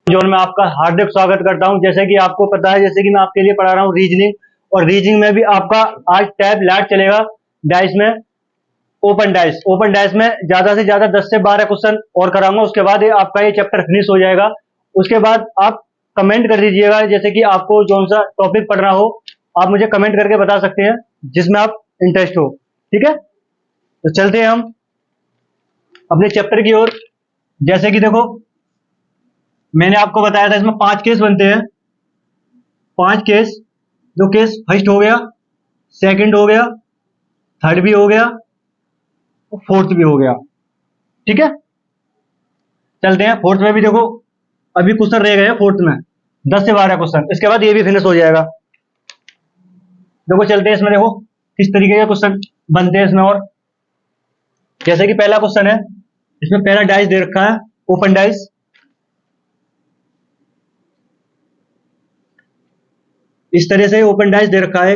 Zone में आपका हार्दिक स्वागत करता हूं। जैसे कि आपको पता है, जैसे कि मैं आपके लिए पढ़ा रहा हूं रीजनिंग, और रीजनिंग में भी आपका आज टैब लैट चलेगा डाइस में। ओपन डाइस में ज्यादा से ज्यादा 10 से 12 क्वेश्चन और कराऊंगा। उसके बाद आपका ये चैप्टर फिनिश हो जाएगा। उसके बाद आप कमेंट कर दीजिएगा, जैसे कि आपको कौन सा टॉपिक पढ़ना हो आप मुझे कमेंट करके बता सकते हैं, जिसमें आप इंटरेस्ट हो। ठीक है, तो चलते हैं हम अपने चैप्टर की ओर। जैसे कि देखो, मैंने आपको बताया था इसमें 5 केस बनते हैं। 5 केस, जो केस फर्स्ट हो गया, सेकंड हो गया, थर्ड भी हो गया, और फोर्थ भी हो गया। ठीक है, चलते हैं फोर्थ में भी। देखो, अभी क्वेश्चन रह गए फोर्थ में 10 से 12 क्वेश्चन। इसके बाद ये भी फिनिश हो जाएगा। देखो, चलते हैं इसमें। देखो किस तरीके के क्वेश्चन बनते हैं इसमें। और जैसे कि पहला क्वेश्चन है, इसमें पहला डाइस दे रखा है, ओपन डाइस। इस तरह से ओपन डाइस दे रखा है।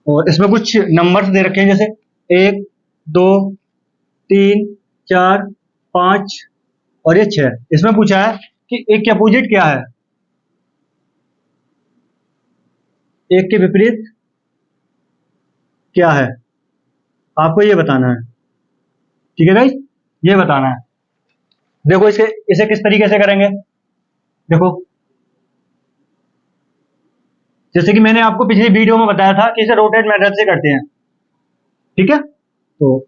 और इसमें कुछ नंबर्स दे रखे हैं, जैसे 1 2 3 4 5 और ये 6। इसमें पूछा है कि एक के अपोजिट क्या है, एक के विपरीत क्या है, आपको ये बताना है। ठीक है गाइस, ये बताना है। देखो, इसे किस तरीके से करेंगे। देखो, जैसे कि मैंने आपको पिछली वीडियो में बताया था कि इसे रोटेट मेथड से करते हैं। ठीक है, तो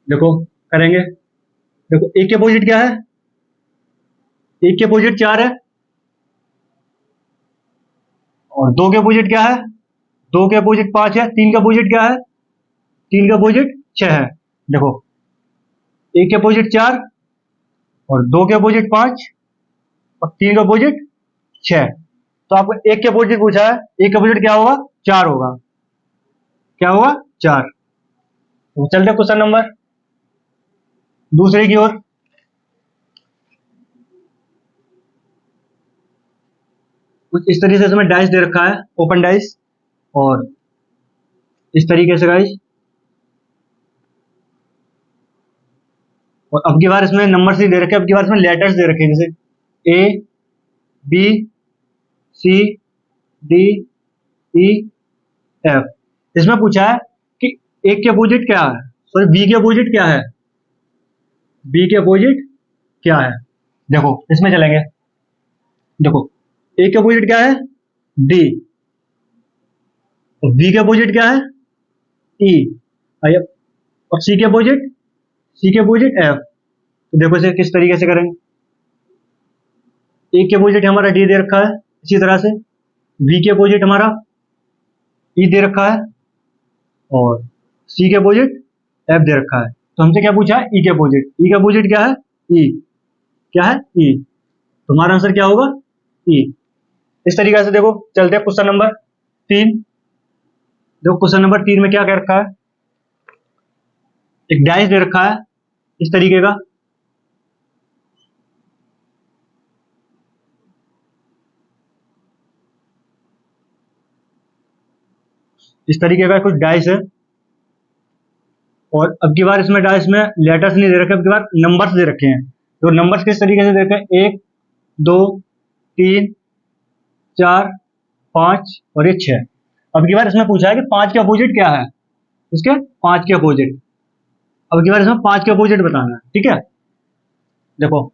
देखो करेंगे। देखो, एक के अपोजिट क्या है, एक के अपोजिट 4 है। और 2 के अपोजिट क्या है, 2 के अपोजिट 5 है। 3 का अपोजिट क्या है, 3 का अपोजिट 6 है। देखो, एक के अपोजिट 4 और 2 के अपोजिट 5 और 3 का अपोजिट 6। तो आपको एक के अपोजिट पूछा है, एक का अपोजिट क्या होगा, 4 होगा। क्या होगा, 4। तो चलते क्वेश्चन नंबर दूसरे की ओर। कुछ इस तरीके से इसमें डाइस दे रखा है, ओपन डाइस। और इस तरीके से गाइस, और अब की बार इसमें नंबर्स ही दे रखे हैं, अब की बार इसमें लेटर्स दे रखे हैं, जैसे A B C D E F. इसमें पूछा है कि एक के अपोजिट क्या है, सॉरी बी के अपोजिट क्या है, बी के अपोजिट क्या है। देखो इसमें चलेंगे। देखो, ए के अपोजिट क्या है, डी। और बी के अपोजिट क्या है, ई। और सी के अपोजिट एफ। तो देखो इसे किस तरीके से करेंगे। ए के अपोजिट हमारा डी दे रखा है, इसी तरह से बी के अपोजिट हमारा ई दे रखा है, और सी के अपोजिट एफ दे रखा है। तो हमसे क्या पूछा है, ई के अपोजिट। ई का अपोजिट क्या है, ई। क्या है, ई। तुम्हारा आंसर क्या होगा, ई। इस तरीके से देखो, चलते हैं क्वेश्चन नंबर 3। देखो क्वेश्चन नंबर 3 में क्या कर रखा है, एक डाइस दे रखा है इस तरीके का। इस तरीके का कुछ डाइस है। और अब की बार इसमें डाइस में लेटर्स नहीं दे रखे, अब की बार नंबर्स दे रखे हैं। तो नंबर्स किस तरीके से दे रखे हैं, 1 2 3 4 5 और ये 6। अब की बार इसमें पूछा है कि 5 के अपोजिट क्या है, इसके 5 के अपोजिट। अब की बार इसमें 5 के अपोजिट बताना है। ठीक है, देखो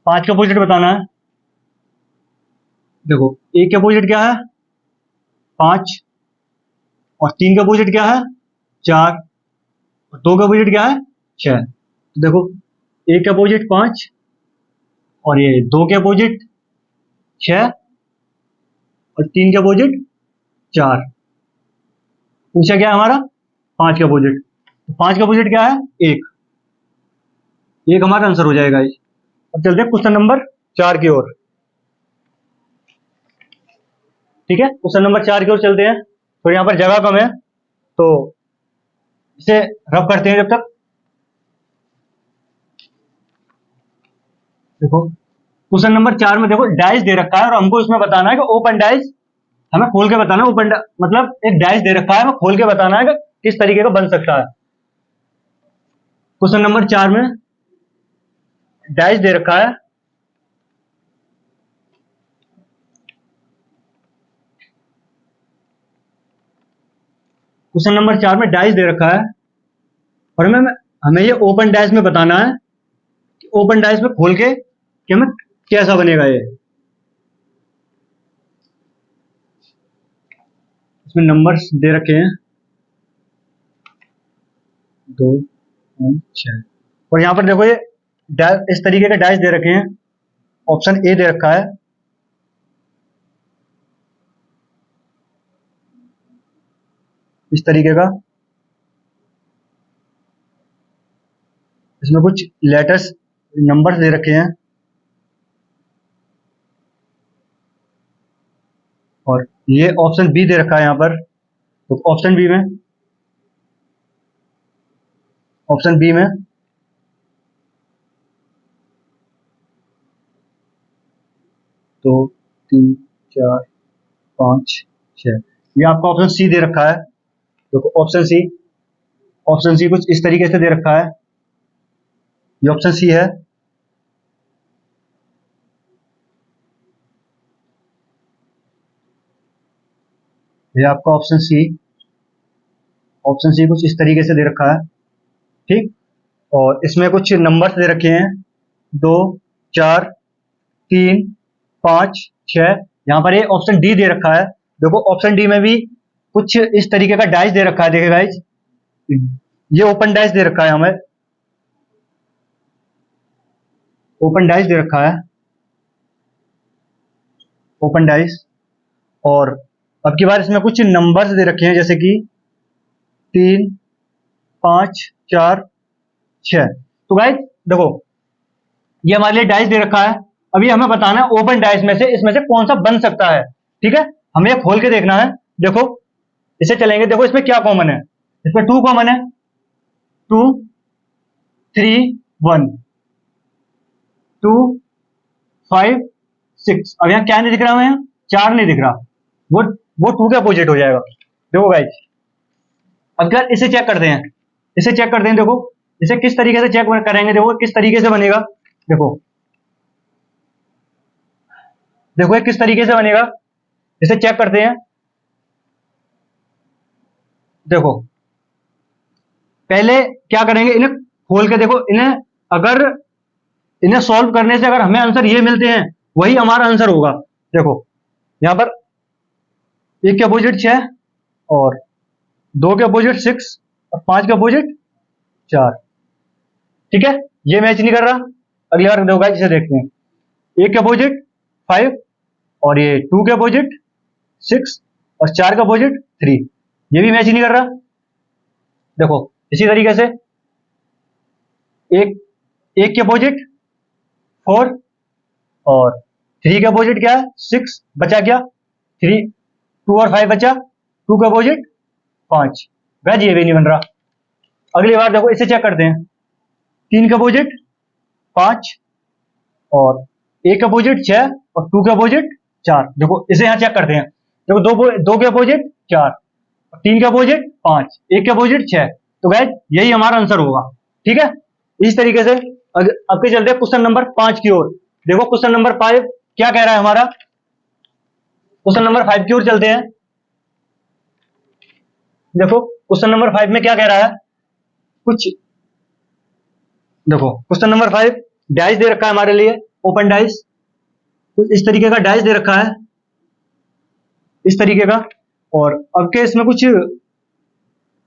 5 के अपोजिट बताना है। देखो, एक के अपोजिट क्या है, 5। और 3 के अपोजिट क्या है, 4। और 2 के अपोजिट क्या है, 6। तो देखो, एक के अपोजिट 5 और ये 2 के अपोजिट 6 और 3 के अपोजिट 4। पूछा क्या है हमारा, 5 के अपोजिट। तो 5 के अपोजिट क्या है, 1। एक हमारा आंसर हो जाएगा। अब चलते हैं क्वेश्चन नंबर 4 की ओर। ठीक है, क्वेश्चन नंबर 4 की ओर चलते हैं। तो यहाँ पर जगह कम है, तो इसे रब करते हैं जब तक। देखो, क्वेश्चन नंबर 4 में देखो डाइस दे रखा है, और हमको इसमें बताना है कि ओपन डाइस, हमें खोल के बताना है। मतलब एक डाइस दे रखा है, हमें खोल के बताना है कि किस तरीके का बन सकता है। क्वेश्चन नंबर 4 में डैश दे रखा है, क्वेश्चन नंबर 4 में डैश दे रखा है और हमें हमें ये ओपन डैश में बताना है कि ओपन डैश में खोल के कि हमें कैसा बनेगा ये। इसमें नंबर्स दे रखे हैं 2 5 6 और यहाँ पर देखो ये इस तरीके के डैश दे रखे हैं। ऑप्शन ए दे रखा है, इस तरीके का, इसमें कुछ लेटर्स नंबर्स दे रखे हैं और ये ऑप्शन बी दे रखा है यहाँ पर। तो ऑप्शन बी में 2 3 4 5 6, ये आपका ऑप्शन सी दे रखा है। देखो ऑप्शन सी कुछ इस तरीके से दे रखा है, ये ऑप्शन सी है। ये आपका ऑप्शन सी कुछ इस तरीके से दे रखा है, ठीक। और इसमें कुछ नंबर्स दे रखे हैं 2 4 3 5 6। यहाँ पर ये ऑप्शन डी दे रखा है। देखो ऑप्शन डी में भी कुछ इस तरीके का डाइस दे रखा है। देखिए गाइस, ये ओपन डाइस दे रखा है, हमें ओपन डाइस दे रखा है, ओपन डाइस। और अब की बार इसमें कुछ नंबर्स दे रखे हैं जैसे कि 3 5 4 6। तो गाइस देखो ये हमारे लिए डाइस दे रखा है। अभी हमें बताना है ओपन डाइस में से इसमें से कौन सा बन सकता है, ठीक है। हमें ये खोल के देखना है। देखो इसे चलेंगे, देखो इसमें क्या कॉमन है, इसमें 2 कॉमन है, 2 3 1 2 5 6। अब यहाँ क्या नहीं दिख रहा हमें, 4 नहीं दिख रहा, वो 2 के अपोजिट हो जाएगा। देखो गाइस अब क्या इसे चेक करते हैं, इसे चेक करते हैं। देखो इसे किस तरीके से चेक करेंगे, देखो किस तरीके से बनेगा। देखो देखो ये किस तरीके से बनेगा, इसे चेक करते हैं। देखो पहले क्या करेंगे, इन्हें खोल के देखो, अगर इन्हें सॉल्व करने से अगर हमें आंसर ये मिलते हैं वही हमारा आंसर होगा। देखो यहां पर 1 के अपोजिट 6 और 2 के अपोजिट 6 और 5 के अपोजिट 4, ठीक है। ये मैच नहीं कर रहा। अगली बार देखो इसे देखते हैं, 1 के अपोजिट 5 और ये 2 के अपोजिट 6 और 4 के अपोजिट 3, ये भी मैच नहीं कर रहा। देखो इसी तरीके से एक के अपोजिट 4 और 3 के अपोजिट क्या है 6, बचा क्या 3, 2 और 5 बचा, 2 के अपोजिट 5, वैज ये भी नहीं बन रहा। अगली बार देखो इसे चेक करते हैं, 3 के अपोजिट 5 और 1 के अपोजिट 6 और 2 के अपोजिट 4। देखो इसे यहां चेक करते हैं। देखो दो के अपोजिट 4, 3 के अपोजिट 5, 1 के अपोजिट 6। तो वैज यही हमारा आंसर होगा, ठीक है। इस तरीके से अब के चलते हैं क्वेश्चन नंबर 5 की ओर। देखो क्वेश्चन नंबर 5 क्या कह रहा है हमारा, क्वेश्चन नंबर 5 की ओर चलते हैं। देखो क्वेश्चन नंबर 5 में क्या कह रहा है, कुछ देखो क्वेश्चन नंबर 5 डाइस दे रखा है हमारे लिए, ओपन डाइस, कुछ इस तरीके का डाइस दे रखा है, इस तरीके का। और अब के इसमें कुछ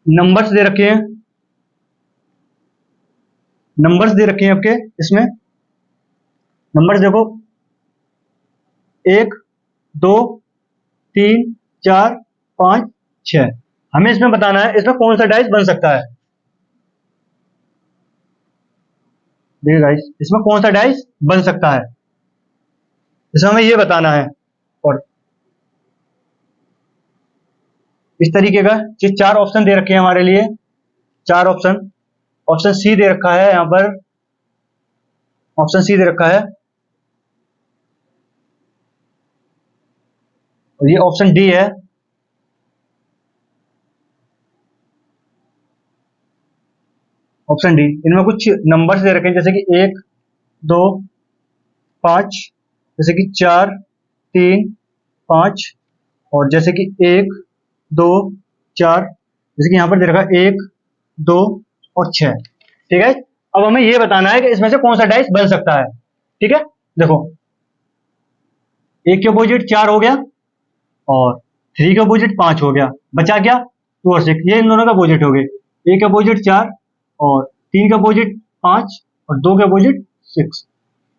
नंबर्स दे रखे हैं, नंबर्स दे रखे हैं आपके इसमें। नंबर्स देखो 1 2 3 4 5 6। हमें इसमें बताना है इसमें कौन सा डाइस बन सकता है। देखिए गाइस इसमें कौन सा डाइस बन सकता है, इसमें हमें ये बताना है। और इस तरीके का ये 4 ऑप्शन दे रखे हैं हमारे लिए, 4 ऑप्शन। ऑप्शन सी दे रखा है यहां पर, ऑप्शन सी दे रखा है और ये ऑप्शन डी है। ऑप्शन डी, इनमें कुछ नंबर्स दे रखे हैं जैसे कि 1 2 5, जैसे कि 4 3 5, और जैसे कि 1 2 4, जैसे कि यहाँ पर दे रखा है 1 2 और 6। ठीक है, अब हमें ये बताना है कि इसमें से कौन सा डाइस बन सकता है। ठीक है, देखो 1 के अपोजिट 4 हो गया और 3 के अपोजिट 5 हो गया, बचा क्या 2 और 6, ये इन दोनों का अपोजिट हो गए। 1 के अपोजिट 4 और 3 के अपोजिट 5 और 2 के अपोजिट 6।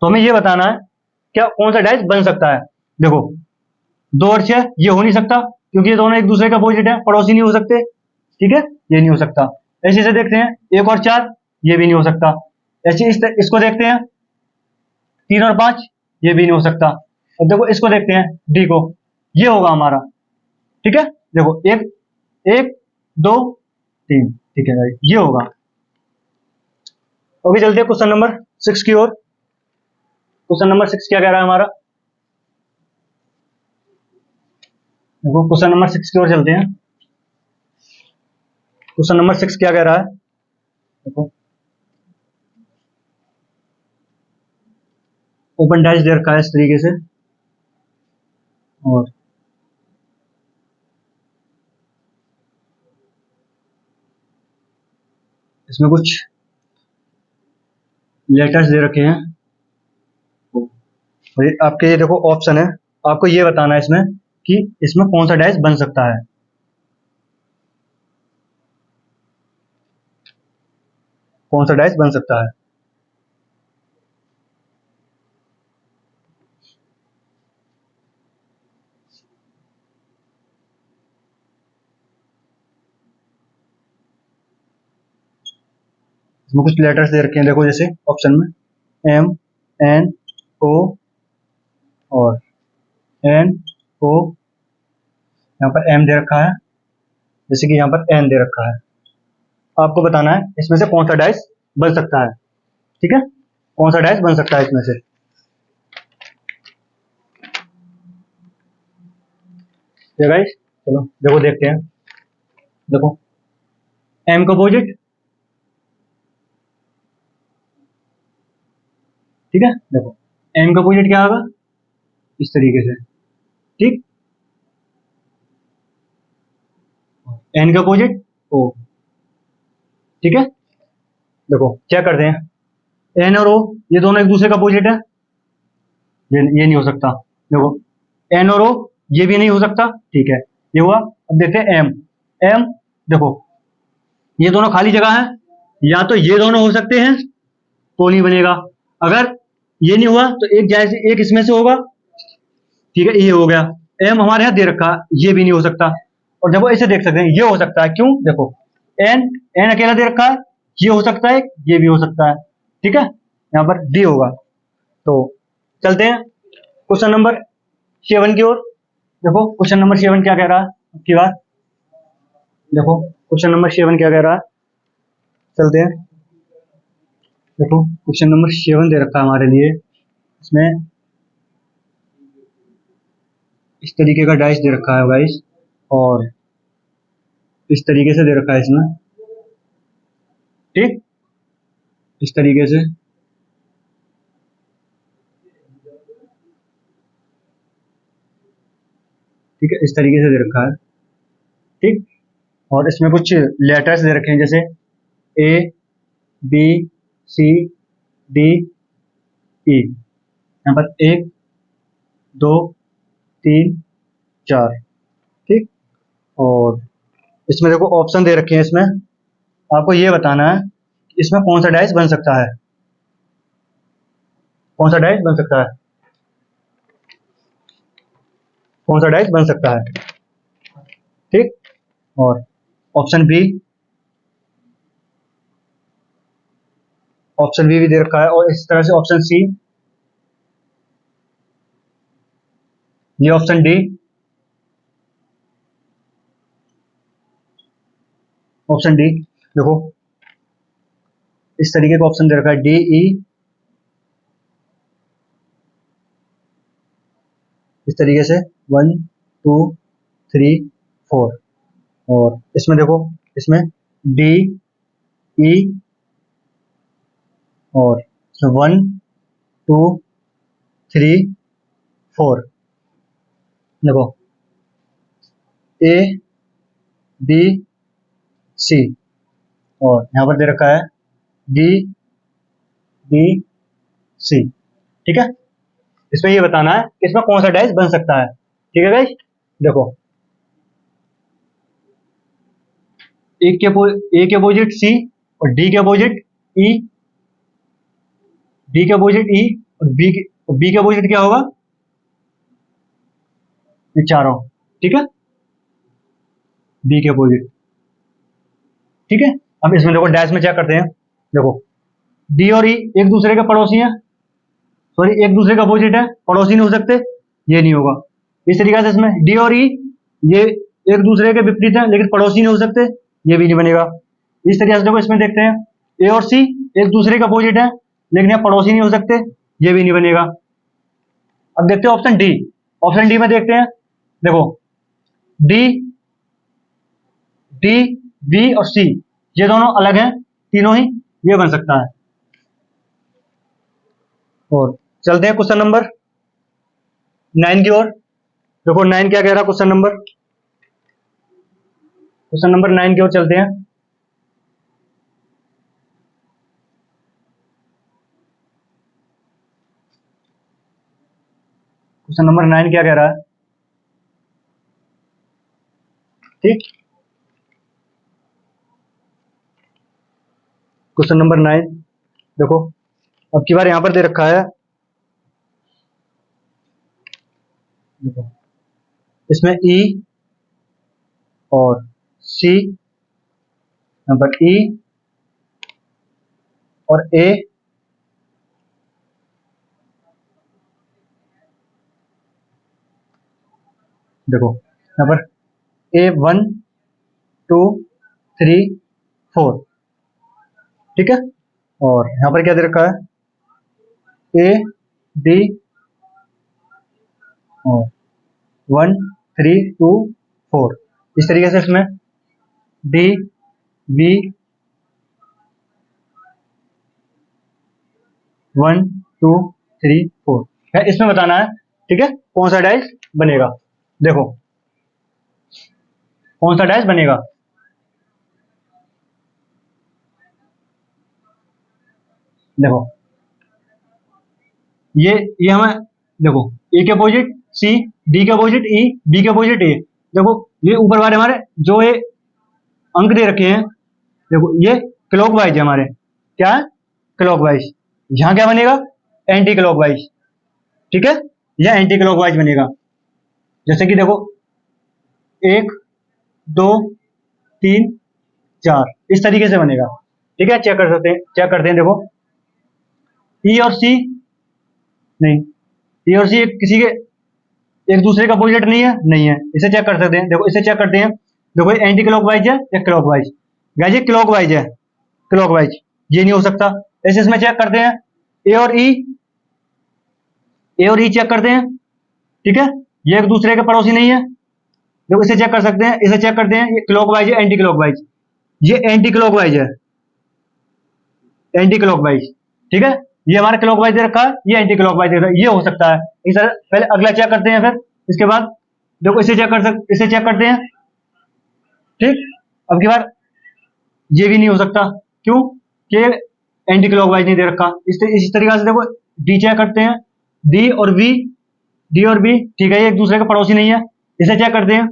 तो हमें ये बताना है क्या कौन सा डाइस बन सकता है। देखो 2 और 6 ये हो नहीं सकता क्योंकि ये दोनों एक दूसरे के अपोजिट है, पड़ोसी नहीं हो सकते। ठीक है, ये नहीं हो सकता। ऐसे से देखते हैं 1 और 4, ये भी नहीं हो सकता। ऐसे इसको देखते हैं 3 और 5, ये भी नहीं हो सकता। अब देखो इसको देखते हैं डी को, ये होगा हमारा। ठीक है, देखो 1 1 2 3, ठीक है भाई, ये होगा। अभी चलते हैं क्वेश्चन नंबर 6 की ओर। क्वेश्चन नंबर 6 क्या कह रहा है हमारा, देखो क्वेश्चन नंबर 6 की ओर चलते हैं। क्वेश्चन नंबर 6 क्या कह रहा है, देखो ओपन डैश दे रखा है इस तरीके से, और इसमें कुछ लेटर्स दे रखे हैं, और आपके ये देखो ऑप्शन है, आपको ये बताना है इसमें कि इसमें कौन सा डैश बन सकता है। कौन सा डैश बन सकता है। इसमें कुछ लेटर्स दे रखे हैं, देखो जैसे ऑप्शन में एम एन ओ और एन ओ, यहाँ पर एम दे रखा है, जैसे कि यहाँ पर एन दे रखा है। आपको बताना है इसमें से कौन सा डाइस बन सकता है। ठीक है, कौन सा डाइस बन सकता है इसमें से। ठीक है गाइस, चलो देखो देखते हैं। देखो एम का अपोजिट, ठीक है, देखो एम का अपोजिट क्या होगा, इस तरीके से। ठीक, एन का अपोजिट ओ। ठीक है, देखो क्या करते हैं, एन और ओ ये दोनों एक दूसरे का अपोजिट है, ये नहीं हो सकता। देखो एन और ओ ये भी नहीं हो सकता, ठीक है, ये हुआ। अब देखते हैं एम एम, देखो ये दोनों खाली जगह है, या तो ये दोनों हो सकते हैं तो नहीं बनेगा, अगर ये नहीं हुआ तो एक जैसे एक इसमें से होगा। ठीक है, ये हो गया। एम हमारे यहाँ दे रखा, ये भी नहीं हो सकता। और देखो ऐसे देख सकते हैं, ये हो सकता है, क्यों, देखो एन एन अकेला दे रखा है, ये हो सकता है, ये भी हो सकता है। ठीक है, यहाँ पर डी होगा। तो चलते हैं क्वेश्चन नंबर 7 की ओर। देखो क्वेश्चन नंबर 7 क्या कह रहा है की बात, देखो क्वेश्चन नंबर 7 क्या कह रहा है, चलते हैं। देखो क्वेश्चन नंबर 7 दे रखा है हमारे लिए, इसमें इस तरीके का डाइस दे रखा है गाइस, और इस तरीके से दे रखा है इसमें। ठीक, इस तरीके से, ठीक है, इस तरीके से दे रखा है। ठीक, और इसमें कुछ लेटर्स दे रखे हैं जैसे ए बी सी डी ई, यहाँ पर 1 2 3 4। ठीक, और इसमें देखो ऑप्शन दे रखे हैं, इसमें आपको ये बताना है कि इसमें कौन सा डाइस बन सकता है। कौन सा डाइस बन सकता है, कौन सा डाइस बन सकता है। ठीक, और ऑप्शन बी, ऑप्शन बी भी दे रखा है, और इस तरह से ऑप्शन सी, ये ऑप्शन डी, ऑप्शन डी, देखो इस तरीके का ऑप्शन दे रखा है डी ई, इस तरीके से 1 2 3 4, और इसमें देखो इसमें डी ई और 1 2 3 4। देखो ए बी सी, और यहाँ पर दे रखा है डी बी सी। ठीक है, इसमें ये बताना है कि इसमें कौन सा डाइस बन सकता है। ठीक है गाइस, देखो ए के अपोजिट सी, और डी के अपोजिट ई, डी के अपोजिट ई, और बी के अपोजिट क्या होगा, ये चारों। ठीक है, बी के अपोजिट। ठीक है, अब इसमें देखो डैश में चेक करते हैं। देखो डी और ई एक दूसरे के पड़ोसी हैं, सॉरी एक दूसरे का अपोजिट है, पड़ोसी नहीं हो सकते, ये नहीं होगा। इस तरीके से इसमें डी और ई ये एक दूसरे के विपरीत हैं लेकिन पड़ोसी नहीं हो सकते, ये भी नहीं बनेगा। इस तरीके से देखो इसमें देखते हैं ए और सी एक दूसरे के अपोजिट है लेकिन यहाँ पड़ोसी नहीं हो सकते, ये भी नहीं बनेगा। अब देखते हैं ऑप्शन डी। ऑप्शन डी में देखते हैं, देखो डी डी बी और सी ये दोनों अलग हैं, तीनों ही, ये बन सकता है। और चलते हैं क्वेश्चन नंबर 9 की ओर। देखो 9 क्या कह रहा है क्वेश्चन नंबर, क्वेश्चन नंबर 9 की ओर चलते हैं। क्वेश्चन नंबर 9 क्या कह रहा है, ठीक। क्वेश्चन नंबर 9 देखो, अब की बार यहां पर दे रखा है, देखो इसमें ई और सी, यहां पर ई और ए, देखो यहां पर A1 2 3 4। ठीक है, और यहां पर क्या दे रखा है, ए डी और 1 3 2 4। इस तरीके से इसमें डी बी 1 2 3 4 है, इसमें बताना है। ठीक है, कौन सा डाइस बनेगा। देखो कौन सा डाइस बनेगा, देखो ये हमें, देखो ए के अपोजिट सी, डी के अपोजिट ई, बी के अपोजिट ए। देखो ये ऊपर वाले हमारे जो ये अंक दे रखे हैं, देखो ये क्लॉकवाइज है हमारे, क्या है, क्लॉकवाइज। यहां क्या बनेगा, एंटी क्लॉकवाइज। ठीक है, यह एंटी क्लॉकवाइज बनेगा। जैसे कि देखो 1 2 3 4 इस तरीके से बनेगा। ठीक है, चेक कर सकते हैं, चेक करते हैं। देखो ई और सी, नहीं, ई और सी किसी के एक दूसरे का अपोजिट नहीं है, नहीं है, इसे चेक कर सकते हैं। देखो इसे चेक करते हैं, देखो ये एंटी क्लॉकवाइज है या क्लॉकवाइज, गाइस ये क्लॉकवाइज है, क्लॉकवाइज, ये नहीं हो सकता। ऐसे इसमें चेक करते हैं ए और ई, ए और ई चेक करते हैं। ठीक है, ये एक दूसरे के पड़ोसी नहीं है, देखो इसे चेक कर सकते हैं, इसे चेक करते हैं, ये क्लॉकवाइज है एंटी क्लॉकवाइज, ये एंटी क्लॉकवाइज है, एंटी क्लॉकवाइज। ठीक है, ये हमारा क्लॉकवाइज दे रखा है, ये एंटी क्लॉकवाइज दे रखा है, ये हो सकता है। इस तरह पहले अगला चेक करते हैं, फिर इसके बाद देखो इसे चेक करते हैं। ठीक, अब की बार ये भी नहीं हो सकता, क्यों कि एंटी क्लॉकवाइज नहीं दे रखा। इस तरीके से देखो डी चेक करते हैं, डी और बी, डी और बी, ठीक है, ये एक दूसरे के पड़ोसी नहीं है। इसे चेक करते हैं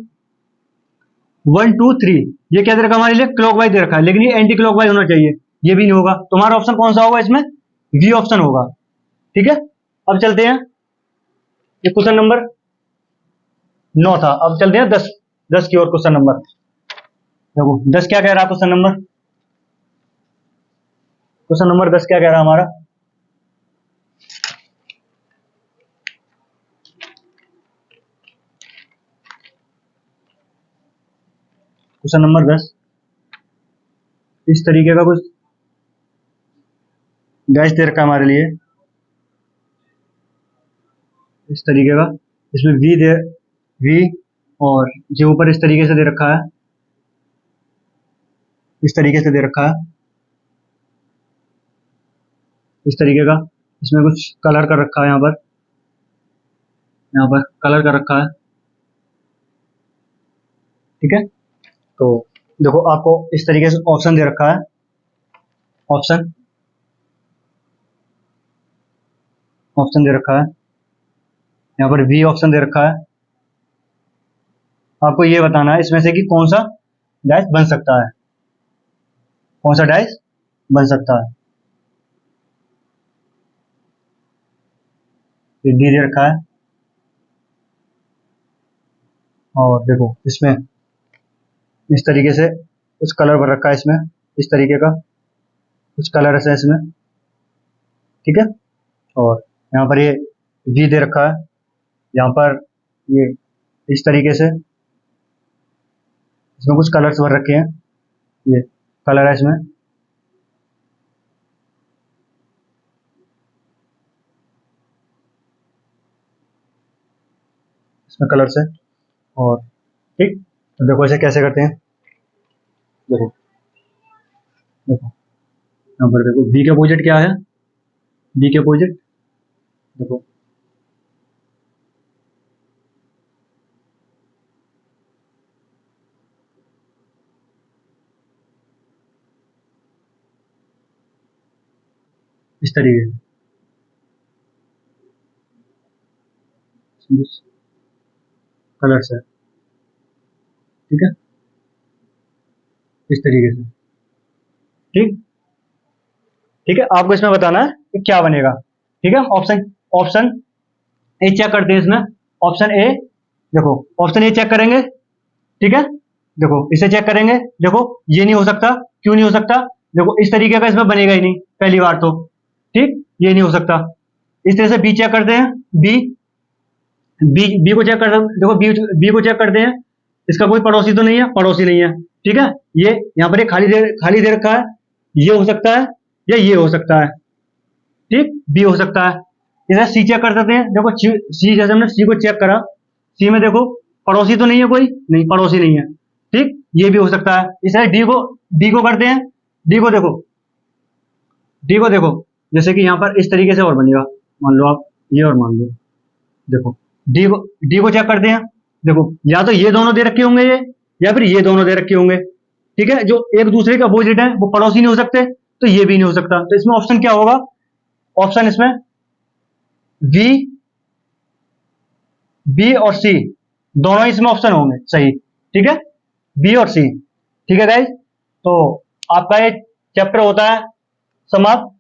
1 2 3, ये क्या दे रखा हमारे लिए, क्लॉकवाइज दे रखा है, लेकिन ये एंटी क्लॉकवाइज होना चाहिए, ये भी नहीं होगा। तुम्हारा ऑप्शन कौन सा होगा इसमें, बी ऑप्शन होगा। ठीक है, अब चलते हैं, ये क्वेश्चन नंबर 9 था, अब चलते हैं 10 की ओर। क्वेश्चन नंबर देखो 10 क्या कह रहा है, क्वेश्चन नंबर 10 क्या कह रहा है हमारा, क्वेश्चन नंबर 10 इस तरीके का कुछ डैश दे रखा है हमारे लिए, इस तरीके का, इसमें वी और जो ऊपर इस तरीके से दे रखा है, इस तरीके से दे रखा है। इस तरीके का। इसमें कुछ कलर कर रखा है, यहाँ पर कलर कर रखा है, ठीक है। तो देखो आपको इस तरीके से ऑप्शन दे रखा है, ऑप्शन ऑप्शन दे रखा है, यहाँ पर वी ऑप्शन दे रखा है। आपको ये बताना है इसमें से कि कौन सा डैश बन सकता है, कौन सा डैश बन सकता है। ये डी दे रखा है, और देखो इसमें इस तरीके से कुछ कलर भर रखा है, इसमें इस तरीके का कुछ कलर है इसमें, ठीक है। और यहाँ पर ये वी दे रखा है, यहाँ पर ये इस तरीके से इसमें कुछ कलर्स भर रखे हैं, ये कलर है इसमें, इसमें कलर्स है। और ठीक, तो देखो इसे कैसे करते हैं। देखो देखो यहाँ पर देखो वी के अपोजिट क्या है, वी के अपोजिट देखो इस तरीके से कलर्स है, ठीक है, इस तरीके से, ठीक ठीक है। आपको इसमें बताना है कि क्या बनेगा, ठीक है। ऑप्शन ऑप्शन ए चेक करते हैं इसमें, ऑप्शन ए देखो, ऑप्शन ए चेक करेंगे, ठीक है। देखो इसे चेक करेंगे, देखो ये नहीं हो सकता, क्यों नहीं हो सकता, देखो इस तरीके का इसमें बनेगा ही नहीं पहली बार तो, ठीक, ये नहीं हो सकता। इस तरह से बी चेक करते हैं, बी बी बी को चेक करते हैं, देखो बी को चेक करते हैं, इसका कोई पड़ोसी तो नहीं है, पड़ोसी नहीं है, ठीक है। ये यहाँ पर एक खाली दे रखा है, ये हो सकता है या ये हो सकता है, ठीक, बी हो सकता है। इसे सी चेक कर सकते हैं, देखो सी जैसे हमने सी को चेक करा, सी में देखो पड़ोसी तो नहीं है, कोई नहीं, पड़ोसी नहीं है, ठीक, ये भी हो सकता है। इसे डी को करते हैं, डी को देखो, डी को देखो, जैसे कि यहाँ पर इस तरीके से और बनेगा, मान लो आप ये और मान लो, देखो डी को चेक करते हैं, देखो या तो ये दोनों दे रखे होंगे ये, या फिर ये दोनों दे रखे होंगे, ठीक है, जो एक दूसरे के अपोजिट है वो पड़ोसी नहीं हो सकते, तो ये भी नहीं हो सकता। तो इसमें ऑप्शन क्या होगा, ऑप्शन इसमें वी बी और सी दोनों इसमें ऑप्शन होंगे सही, ठीक है, बी और सी, ठीक है गाइज। तो आपका ये चैप्टर होता है समाप्त,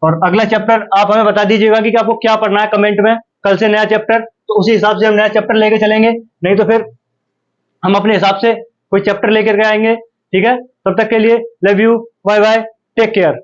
और अगला चैप्टर आप हमें बता दीजिएगा कि आपको क्या पढ़ना है कमेंट में, कल से नया चैप्टर, तो उसी हिसाब से हम नया चैप्टर लेके चलेंगे, नहीं तो फिर हम अपने हिसाब से कोई चैप्टर लेकर के आएंगे, ठीक है। तब तक के लिए love you, bye bye, take care.